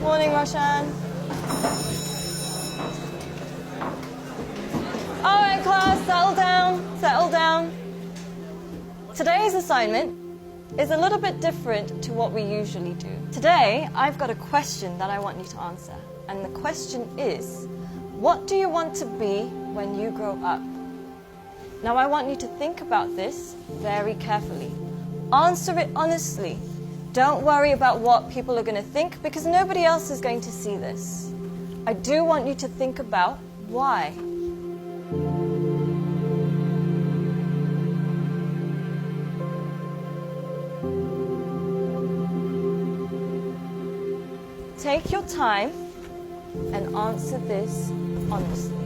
Morning, Roshan. All right, class, settle down, settle down. Today's assignment is a little bit different to what we usually do. Today, I've got a question that I want you to answer. And the question is, what do you want to be when you grow up? Now, I want you to think about this very carefully. Answer it honestly. Don't worry about what people are going to think, because nobody else is going to see this. I do want you to think about why. Take your time and answer this honestly.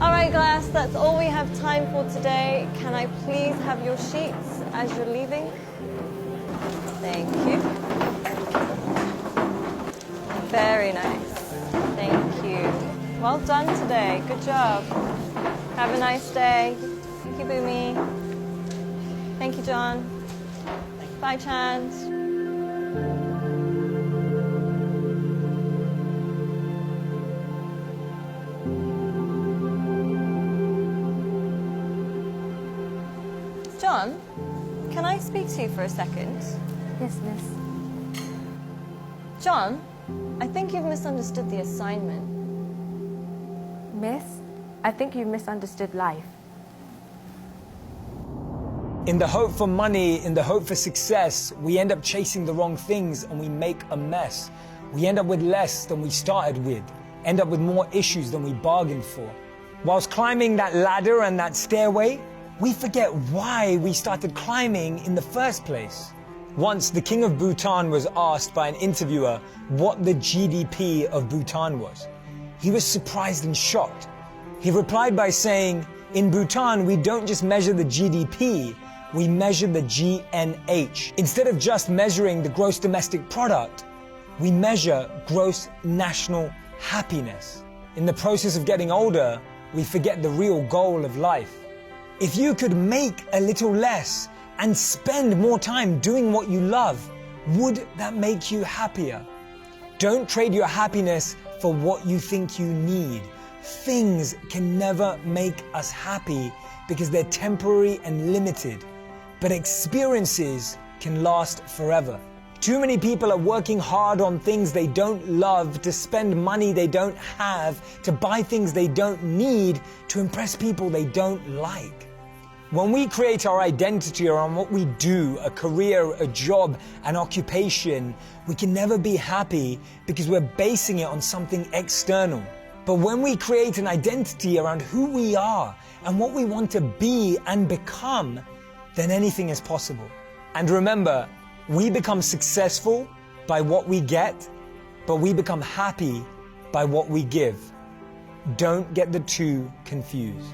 All right, class, that's all we have time for today. Can I please have your sheets as you're leaving? Thank you. Very nice. Thank you. Well done today. Good job. Have a nice day. Thank you, Boomy. Thank you, John. Bye, Chand. John, can I speak to you for a second? Yes, miss. John, I think you've misunderstood the assignment. Miss, I think you misunderstood life. In the hope for money, in the hope for success, we end up chasing the wrong things and we make a mess. We end up with less than we started with, end up with more issues than we bargained for. Whilst climbing that ladder and that stairway, we forget why we started climbing in the first place. Once, the king of Bhutan was asked by an interviewer what the GDP of Bhutan was. He was surprised and shocked. He replied by saying, in Bhutan, we don't just measure the GDP, we measure the GNH. Instead of just measuring the gross domestic product, we measure gross national happiness. In the process of getting older, we forget the real goal of life. If you could make a little less and spend more time doing what you love, would that make you happier? Don't trade your happiness for what you think you need. Things can never make us happy because they're temporary and limited, but experiences can last forever. Too many people are working hard on things they don't love, to spend money they don't have, to buy things they don't need, to impress people they don't like. When we create our identity around what we do, a career, a job, an occupation, we can never be happy because we're basing it on something external. But when we create an identity around who we are and what we want to be and become, then anything is possible. And remember, we become successful by what we get, but we become happy by what we give. Don't get the two confused.